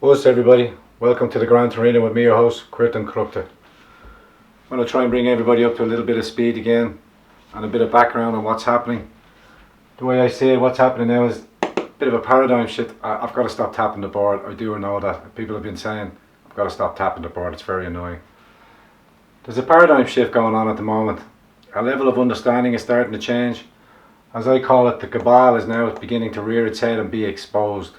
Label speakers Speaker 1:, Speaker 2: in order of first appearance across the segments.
Speaker 1: What's everybody? Welcome to the Grand Torino with me, your host, Crypto Corrupted. I'm going to try and bring everybody up to a little bit of speed again and a bit of background on what's happening. The way I see it, what's happening now is a bit of a paradigm shift. I've got to stop tapping the board. I do know that. People have been saying I've got to stop tapping the board. It's very annoying. There's a paradigm shift going on at the moment. A level of understanding is starting to change. As I call it, the cabal is now beginning to rear its head and be exposed.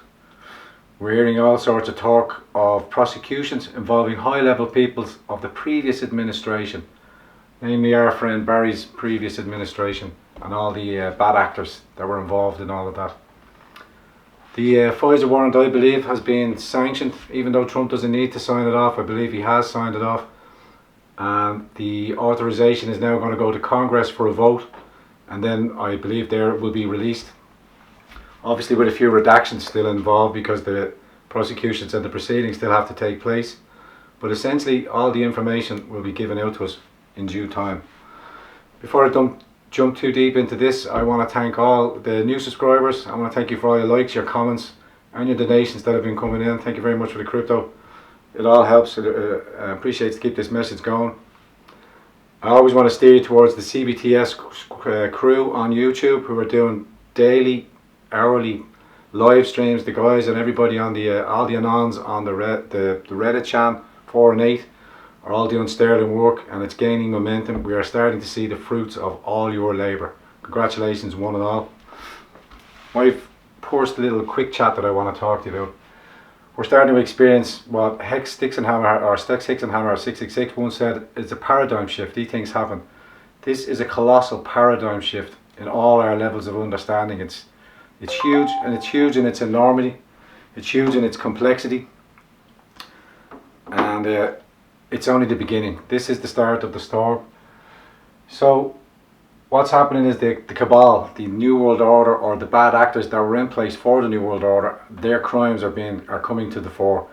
Speaker 1: We're hearing all sorts of talk of prosecutions involving high-level peoples of the previous administration, namely our friend Barry's previous administration and all the bad actors that were involved in all of that. The FISA warrant, I believe, has been sanctioned, even though Trump doesn't need to sign it off. I believe he has signed it off, and the authorization is now going to go to Congress for a vote, and then I believe there will be released. Obviously with a few redactions still involved because the prosecutions and the proceedings still have to take place. But essentially all the information will be given out to us in due time. Before I jump too deep into this, I want to thank all the new subscribers. I want to thank you for all your likes, your comments and your donations that have been coming in. Thank you very much for the crypto. It all helps. I appreciate to keep this message going. I always want to steer you towards the CBTS crew on YouTube who are doing daily, hourly live streams. The guys and everybody on the all the anons on the Reddit channel 4 and 8 are all doing sterling work, and it's gaining momentum. We are starting to see the fruits of all your labour. Congratulations one and all. I've posted a little quick chat that I want to talk to you about. We're starting to experience what Hex Dixonhammer or Stex Hixenhammer 666 once said, it's a paradigm shift. These things happen. This is a colossal paradigm shift in all our levels of understanding. It's huge, and it's huge in its enormity, it's huge in its complexity, and it's only the beginning. This is the start of the storm. So what's happening is the cabal, the New World Order, or the bad actors that were in place for the New World Order, their crimes are coming to the fore.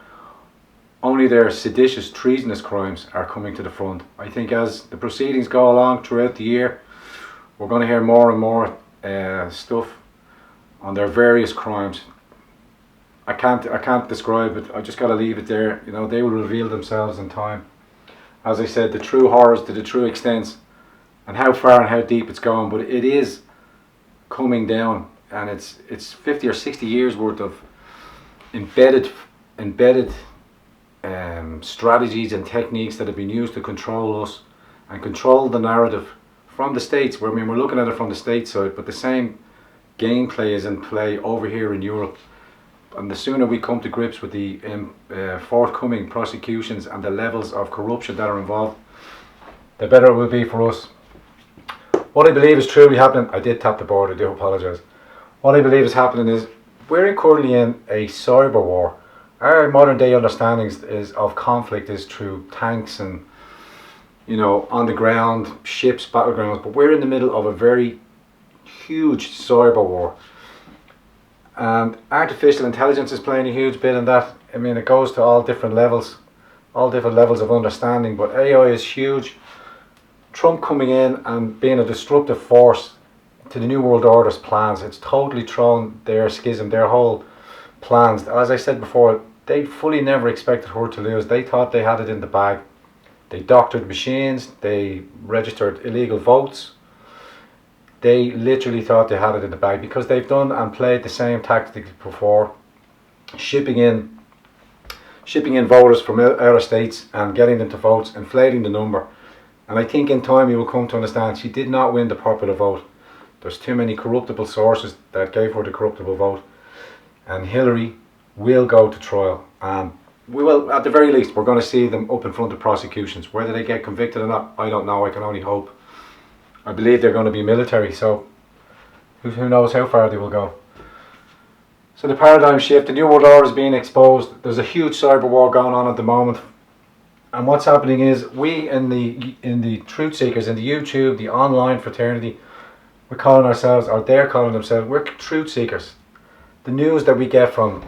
Speaker 1: Only their seditious, treasonous crimes are coming to the front. I think as the proceedings go along throughout the year, we're going to hear more and more stuff on their various crimes. I can't describe it. I just got to leave it there. You know, they will reveal themselves in time. As I said, the true horrors to the true extents, and how far and how deep it's going. But it is coming down, and it's 50 or 60 years worth of embedded strategies and techniques that have been used to control us and control the narrative from the States. Where, I mean, we're looking at it from the States side, but the same gameplay is in play over here in Europe. And the sooner we come to grips with the forthcoming prosecutions and the levels of corruption that are involved, the better it will be for us. What I believe is truly happening, I did tap the board, I do apologise. What I believe is happening is we're currently in a cyber war. Our modern day understandings of conflict is through tanks and, you know, on the ground, ships, battlegrounds, but we're in the middle of a very huge cyber war, and artificial intelligence is playing a huge bit in that. I mean, it goes to all different levels of understanding, but AI is huge. Trump coming in and being a disruptive force to the New World Order's plans, it's totally thrown their schism, their whole plans. As I said before, they fully never expected her to lose. They thought they had it in the bag. They doctored machines, they registered illegal votes. They literally thought they had it in the bag because they've done and played the same tactics before, shipping in voters from other states and getting them to vote, inflating the number. And I think in time you will come to understand she did not win the popular vote. There's too many corruptible sources that gave her the corruptible vote, and Hillary will go to trial, and we will, at the very least, we're going to see them up in front of prosecutions. Whether they get convicted or not, I don't know. I can only hope. I believe they're going to be military, so who knows how far they will go. So the paradigm shift, the New World Order is being exposed. There's a huge cyber war going on at the moment, and what's happening is we in the truth seekers, in the YouTube, the online fraternity, we're calling ourselves, or they're calling themselves, we're truth seekers. The news that we get from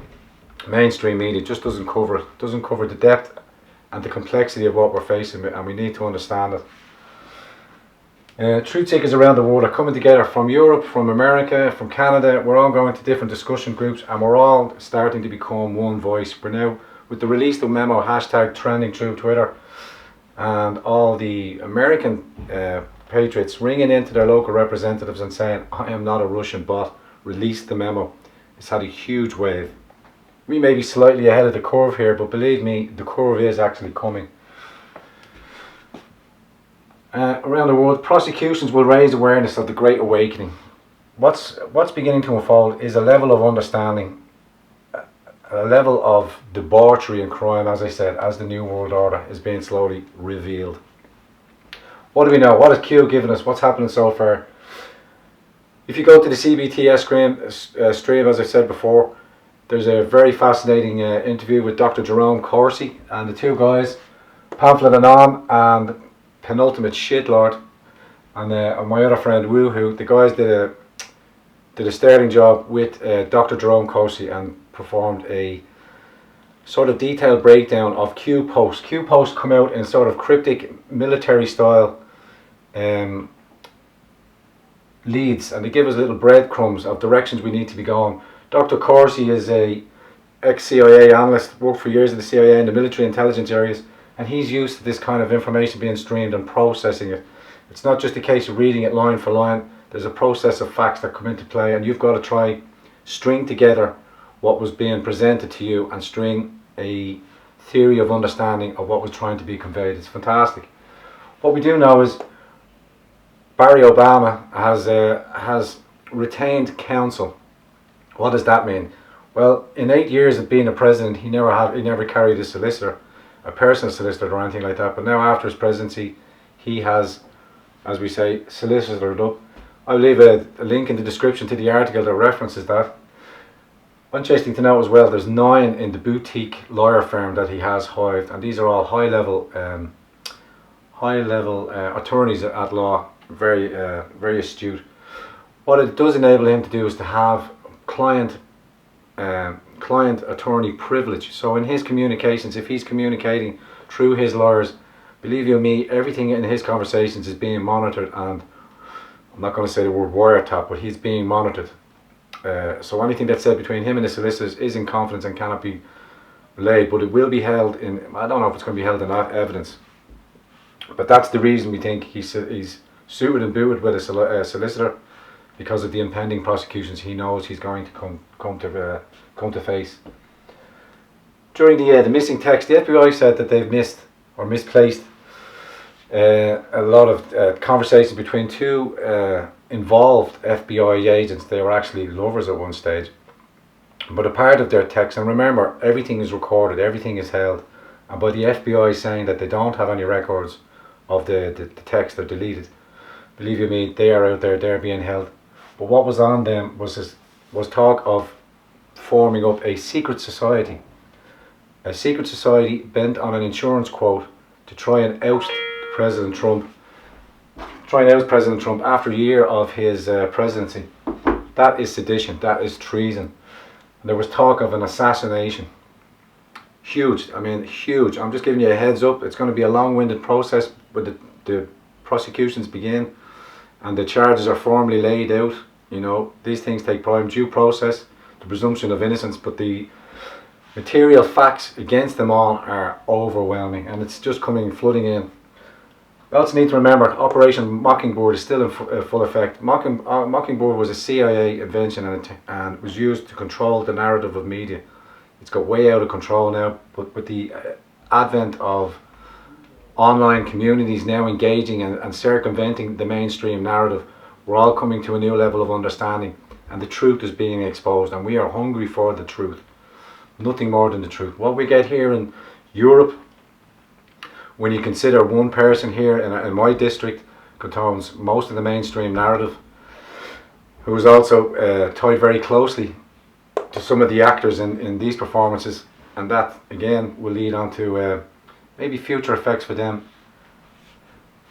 Speaker 1: mainstream media just doesn't cover it. Doesn't cover the depth and the complexity of what we're facing with, and we need to understand it. Truth seekers around the world are coming together from Europe, from America, from Canada. We're all going to different discussion groups, and we're all starting to become one voice. We're now with the release of the memo hashtag trending through Twitter, and all the American patriots ringing into their local representatives and saying, I am not a Russian bot, release the memo. It's had a huge wave. We may be slightly ahead of the curve here, but believe me, the curve is actually coming. Around the world, prosecutions will raise awareness of the Great Awakening. What's beginning to unfold is a level of understanding, a level of debauchery and crime, as I said, as the New World Order is being slowly revealed. What do we know? What has Q given us? What's happening so far? If you go to the CBTS stream, as I said before, there's a very fascinating interview with Dr. Jerome Corsi and the two guys, Pamphlet Anon and Penultimate Shitlord, and my other friend Woohoo. The guys did a sterling job with Dr. Jerome Corsi and performed a sort of detailed breakdown of Q posts. Q posts come out in sort of cryptic military style leads, and they give us little breadcrumbs of directions we need to be going. Dr. Corsi is a ex-CIA analyst, worked for years in the CIA in the military intelligence areas, and he's used to this kind of information being streamed and processing it. It's not just a case of reading it line for line. There's a process of facts that come into play, and you've got to try string together what was being presented to you and string a theory of understanding of what was trying to be conveyed. It's fantastic. What we do know is Barry Obama has retained counsel. What does that mean? Well, in 8 years of being a president, he never carried a solicitor, a personal solicitor or anything like that. But now after his presidency, he has, as we say, solicited up. I'll leave a link in the description to the article that references that. Interesting to know as well, there's 9 in the boutique lawyer firm that he has hired, and these are all high-level attorneys at law, very astute. What it does enable him to do is to have client attorney privilege. So in his communications, if he's communicating through his lawyers, believe you me, everything in his conversations is being monitored, and I'm not going to say the word wiretap, but he's being monitored. So anything that's said between him and the solicitors is in confidence and cannot be relayed, but it will be held in, I don't know if it's going to be held in evidence, but that's the reason we think he's suited and booted with a solicitor, because of the impending prosecutions he knows he's going to come to face. During the missing text, the FBI said that they've missed or misplaced a lot of conversations between two involved FBI agents. They were actually lovers at one stage, but a part of their text, and remember, everything is recorded, everything is held, and by the FBI saying that they don't have any records of the text, they're deleted, believe you me, they are out there, they're being held. But what was on them was talk of forming up a secret society bent on an insurance quote to try and oust President Trump after a year of his presidency. That is sedition, that is treason. And there was talk of an assassination. Huge, I mean huge. I'm just giving you a heads up. It's going to be a long-winded process, but the prosecutions begin and the charges are formally laid out. You know, these things take prime due process, the presumption of innocence, but the material facts against them all are overwhelming, and it's just flooding in. We also need to remember Operation Mockingbird is still in full effect. Mockingbird was a CIA invention and was used to control the narrative of media. It's got way out of control now, but with the advent of online communities now engaging and circumventing the mainstream narrative, we're all coming to a new level of understanding, and the truth is being exposed, and we are hungry for the truth. Nothing more than the truth. What we get here in Europe, when you consider one person here in my district contains most of the mainstream narrative, who is also tied very closely to some of the actors in these performances, and that again will lead on to maybe future effects for them.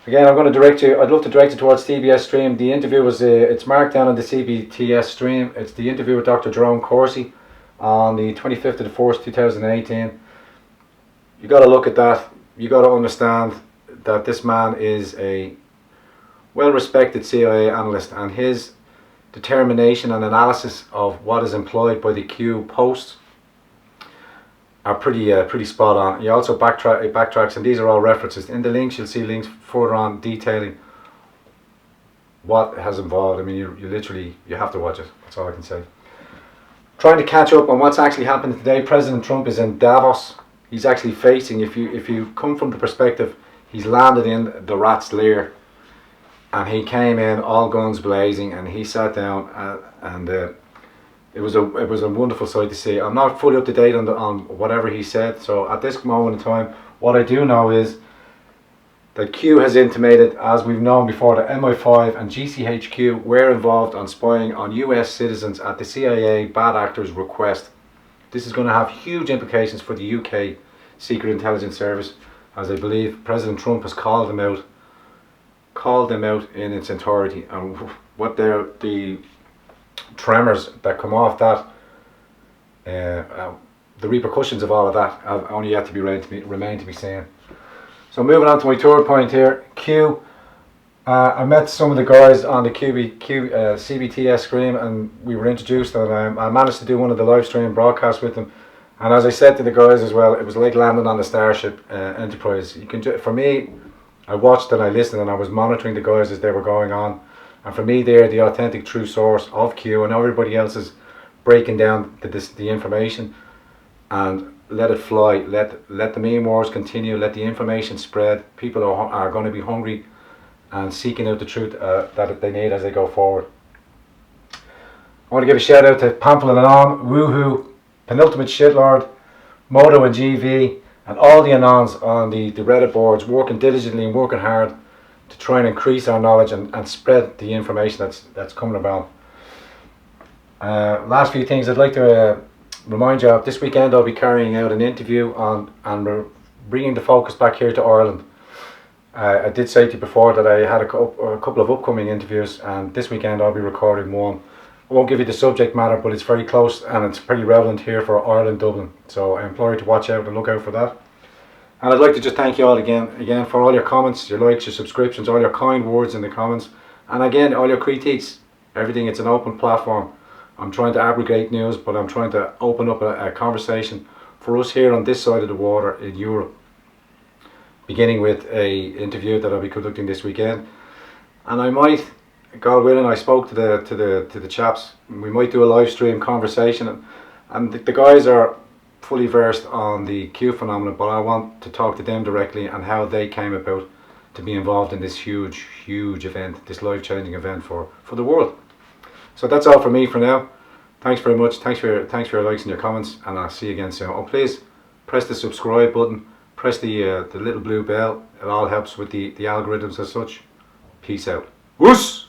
Speaker 1: Again, I'm going to direct you, I'd love to direct you towards CBS stream. The interview was, it's marked down on the CBTS stream. It's the interview with Dr. Jerome Corsi on the 25th of the 4th, 2018. You got to look at that. You got to understand that this man is a well-respected CIA analyst, and his determination and analysis of what is employed by the Q posts are pretty spot on. He also backtracks, and these are all references. In the links, you'll see links further on detailing what has involved. I mean, you have to watch it. That's all I can say. Trying to catch up on what's actually happening today. President Trump is in Davos. He's actually facing, if you come from the perspective, he's landed in the rat's lair, and he came in all guns blazing, and he sat down, and it was a wonderful sight to see. I'm not fully up to date on whatever he said, so at this moment in time, what I do know is that Q has intimated, as we've known before, that MI5 and GCHQ were involved on spying on US citizens at the CIA bad actors' request. This is going to have huge implications for the UK Secret Intelligence Service, as I believe President Trump has called them out in its entirety, and what the tremors that come off that, the repercussions of all of that have only yet to remain to be seen. So moving on to my third point here, Q. I met some of the guys on the CBTS screen, and we were introduced, and I managed to do one of the live stream broadcasts with them. And as I said to the guys as well, it was like landing on the Starship Enterprise. For me, I watched and I listened, and I was monitoring the guys as they were going on. And for me, they're the authentic true source of Q, and everybody else is breaking down the information, and let it fly. Let the meme wars continue. Let the information spread. People are going to be hungry and seeking out the truth that they need as they go forward. I want to give a shout out to Pamphlet and On, Woohoo, Penultimate Shitlord, Moto and GV, and all the Anons on the Reddit boards, working diligently and working hard to try and increase our knowledge and spread the information that's coming about. Last few things I'd like to remind you of. This weekend I'll be carrying out an interview and we're bringing the focus back here to Ireland. I did say to you before that I had a couple of upcoming interviews, and this weekend I'll be recording one. I won't give you the subject matter, but it's very close and it's pretty relevant here for Ireland, Dublin. So I implore you to watch out and look out for that. And I'd like to just thank you all again for all your comments, your likes, your subscriptions, all your kind words in the comments, and again all your critiques. Everything. It's an open platform. I'm trying to aggregate news, but I'm trying to open up a conversation for us here on this side of the water in Europe, beginning with a interview that I'll be conducting this weekend. And I might, God willing, I spoke to the chaps. We might do a live stream conversation, and the guys are fully versed on the Q phenomenon, but I want to talk to them directly and how they came about to be involved in this huge event, this life-changing event for the world. So that's all from me for now. Thanks very much. Thanks for your likes and your comments, and I'll see you again soon. Oh, please press the subscribe button, press the little blue bell. It all helps with the algorithms as such. Peace out. Whoosh!